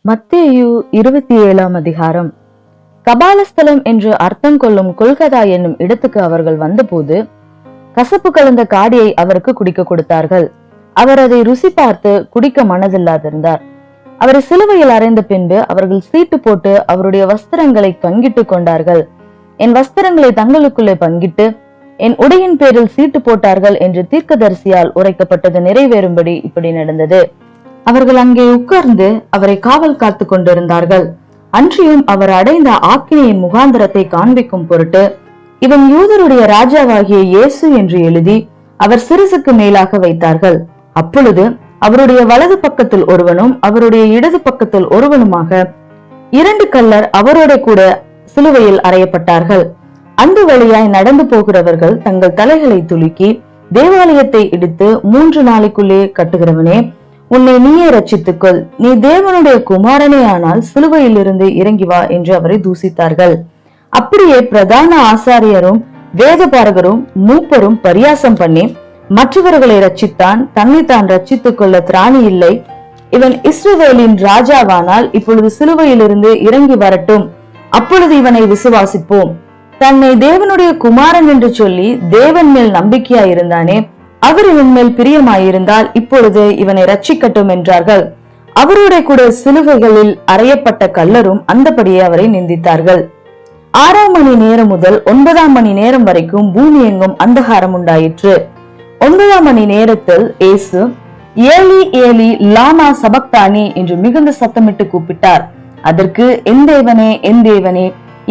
மத்தேயு 27ஆம் அதிகாரம். கபாலஸ்தலம் என்று அர்த்தம் கொள்ளும் கொல்கதா என்னும் இடத்துக்கு அவர்கள் வந்தபோது கசப்பு கலந்த காடியை அவருக்கு குடிக்க கொடுத்தார்கள். அவர் அதை ருசி பார்த்து குடிக்க மனதில்லாதிருந்தார். அவரை சிலுவையில் அறைந்த பின்பு அவர்கள் சீட்டு போட்டு அவருடைய வஸ்திரங்களை பங்கிட்டு கொண்டார்கள். என் வஸ்திரங்களை தங்களுக்குள்ளே பங்கிட்டு என் உடையின் பேரில் சீட்டு போட்டார்கள் என்று தீர்க்கதரிசியால் உரைக்கப்பட்டது நிறைவேறும்படி இப்படி நடந்தது. அவர்கள் அங்கே உட்கார்ந்து அவரை காவல் காத்து கொண்டிருந்தார்கள். அன்றியும் அவர் அடைந்த ஆக்கினையின் முகாந்திரத்தை காண்பிக்கும் பொருட்டு இவன் யூதருடைய ராஜாவாகிய இயேசு என்று எழுதி அவர் சிரசுக்கு மேலாக வைத்தார்கள். அப்பொழுது அவருடைய வலது பக்கத்தில் ஒருவனும் அவருடைய இடது பக்கத்தில் ஒருவனுமாக 2 கள்ளர் அவரோட கூட சிலுவையில் அறையப்பட்டார்கள். அந்த வழியாய் நடந்து போகிறவர்கள் தங்கள் தலைகளை துலுக்கி, தேவாலயத்தை இடித்து 3 நாளைக்குள்ளே கட்டுகிறவனே, உன்னை நீயே ரட்சித்துக்கொள், நீ தேவனுடைய குமாரனே ஆனால் சிலுவையில் இருந்து இறங்கி வா என்று அவரை தூசித்தார்கள். அப்படியே பிரதான ஆசாரியரும் வேதபாரகரும் மூப்பரும் பரியாசம் பண்ணி, மற்றவர்களை ரட்சித்தான், தன்னைத்தான் ரட்சித்துக் கொள்ள திராணி இல்லை. இவன் இஸ்ரவேலின் ராஜாவானால் இப்பொழுது சிலுவையில் இருந்து இறங்கி வரட்டும், அப்பொழுது இவனை விசுவாசிப்போம். தன்னை தேவனுடைய குமாரன் என்று சொல்லி தேவன் மேல் நம்பிக்கையாயிருந்தானே, அவர் இவன் மேல் பிரியமாயிருந்தால் இப்பொழுது இவனை ரட்சிக்கட்டும் என்றார்கள். அவருடைய கூட சிலுவைகளில் அறையப்பட்ட கள்ளரும் அந்தபடியே அவரை நிந்தித்தார்கள். 6ஆம் மணி நேரம் முதல் 9ஆம் மணி நேரம் வரைக்கும் பூமி எங்கும் அந்தகாரம் உண்டாயிற்று. 9ஆம் மணி நேரத்தில் இயேசு ஏலி ஏலி லாமா சபக்தானி என்று மிகுந்த சத்தமிட்டு கூப்பிட்டார். அதற்கு என் தேவனே என் தேவனே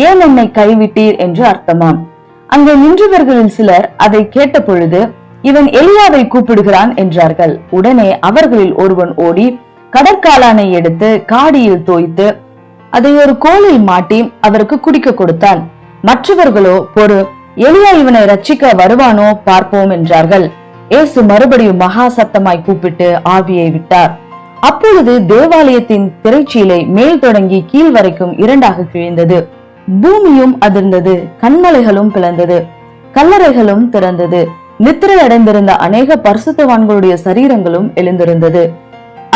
ஏன் என்னை கைவிட்டீர் என்று அர்த்தமாம். அங்கே நின்றவர்களில் சிலர் அதை கேட்ட பொழுது இவன் எலியாவை கூப்பிடுகிறான் என்றார்கள். உடனே அவர்களில் ஒருவன் ஓடி கடற்காலானை எடுத்து காடியில் தோய்த்து அதை ஒரு கோலில் மாட்டி அவருக்கு குடிக்க கொடுத்தான். மற்றவர்களோ, பொறு, எலியா இவனை ரட்சிக்க வருவானோ பார்ப்போம் என்றார்கள். இயேசு மறுபடியும் மகா சத்தமாய் கூப்பிட்டு ஆவியை விட்டார். அப்பொழுது தேவாலயத்தின் திரைச்சீலை மேல் தொடங்கி கீழ் வரைக்கும் 2ஆக கிழிந்தது. பூமியும் அதிர்ந்தது, கண்மலைகளும் பிளந்தது, கல்லறைகளும் திறந்தது. நித்திரை அடைந்திருந்த அநேக பரிசுத்தவான்களுடைய சரீரங்களும் எழுந்திருந்தது.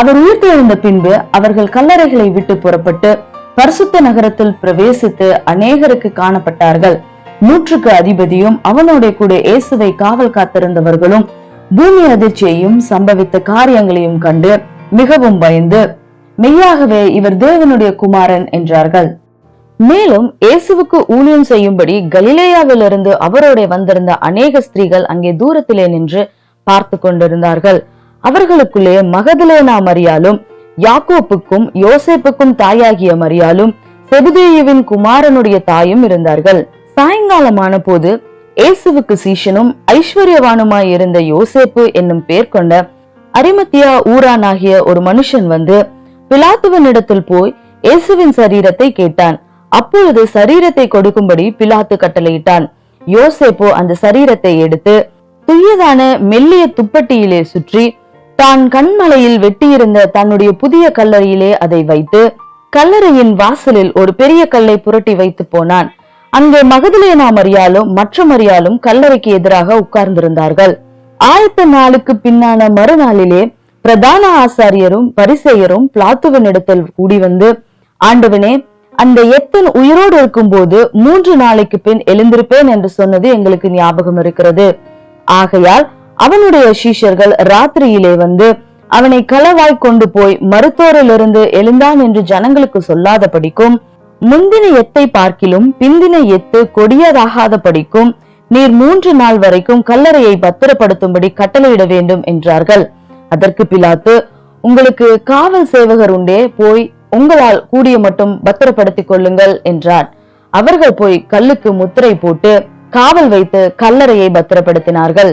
அவர் உயிர்த்தெழுந்த பின்பு அவர்கள் கல்லறைகளை விட்டு புறப்பட்டு பரிசுத்த நகரத்தில் பிரவேசித்து அநேகருக்கு காணப்பட்டார்கள். 100க்கு அதிபதியும் அவனோட கூட இயேசுவை காவல் காத்திருந்தவர்களும் பூமி அதிர்ச்சியையும் சம்பவித்த காரியங்களையும் கண்டு மிகவும் பயந்து, மெய்யாகவே இவர் தேவனுடைய குமாரன் என்றார்கள். மேலும் இயேசுவுக்கு ஊழியம் செய்யும்படி கலிலேயாவிலிருந்து அவரோட வந்திருந்த அநேக ஸ்திரீகள் அங்கே தூரத்திலே நின்று பார்த்து கொண்டிருந்தார்கள். அவர்களுக்குள்ளே மகதலேனா மரியாலும், யாக்கோப்புக்கும் யோசேப்புக்கும் தாயாகிய மரியாலும், செபதேயுவின் குமாரனுடைய தாயும் இருந்தார்கள். சாயங்காலமான போது இயேசுவுக்கு சீஷனும் ஐஸ்வர்யவானுமாய் இருந்த யோசேப்பு என்னும் பேர் கொண்ட அரிமத்தியா ஊரானாகிய ஒரு மனுஷன் வந்து பிலாத்துவனிடத்தில் போய் இயேசுவின் சரீரத்தை கேட்டான். அப்பொழுது சரீரத்தை கொடுக்கும்படி பிலாத்து கட்டளையிட்டான். யோசேப்போ அந்த சரீரத்தை எடுத்து துய்யதான மெல்லிய துப்பட்டியிலே சுற்றி தான் கண்மலையில் வெட்டியிருந்த தன்னுடைய புதிய கல்லறையிலே அதை வைத்து கல்லறையின் வாசலில் ஒரு பெரிய கல்லை புரட்டி வைத்து போனான். அங்கே மகதலேனா மரியாலும் மற்ற மரியாலும் கல்லறைக்கு எதிராக உட்கார்ந்திருந்தார்கள். ஆயத்த நாளுக்கு பின்னான மறுநாளிலே பிரதான ஆசாரியரும் பரிசேயரும் பிலாத்துவினிடத்தில் கூடி வந்து, ஆண்டவனே, அந்த எத்தன் உயிரோடு இருக்கும் போது 3 நாளைக்கு பின் எழுந்திருப்பேன் என்று சொன்னது எங்களுக்கு ஞாபகம் இருக்கிறது. ஆகையால் அவனுடைய சீஷர்கள் ராத்திரியிலே வந்து அவனை களவாய் கொண்டு போய் மருத்துவரிலிருந்து எழுந்தான் என்று ஜனங்களுக்கு சொல்லாத படிக்கும், முந்தின எத்தை பார்க்கிலும் பிந்தின எத்து கொடியதாகாத படிக்கும் நீர் 3 நாள் வரைக்கும் கல்லறையை பத்திரப்படுத்தும்படி கட்டளையிட வேண்டும் என்றார்கள். அதற்கு பிலாத்து, உங்களுக்கு காவல் சேவகர் உண்டே, போய் உங்களால் கூடிய மட்டும் பத்திரப்படுத்திக் கொள்ளுங்கள் என்றார். அவர்கள் போய் கல்லுக்கு முத்திரை போட்டு காவல் வைத்து கல்லறையை பத்திரப்படுத்தினார்கள்.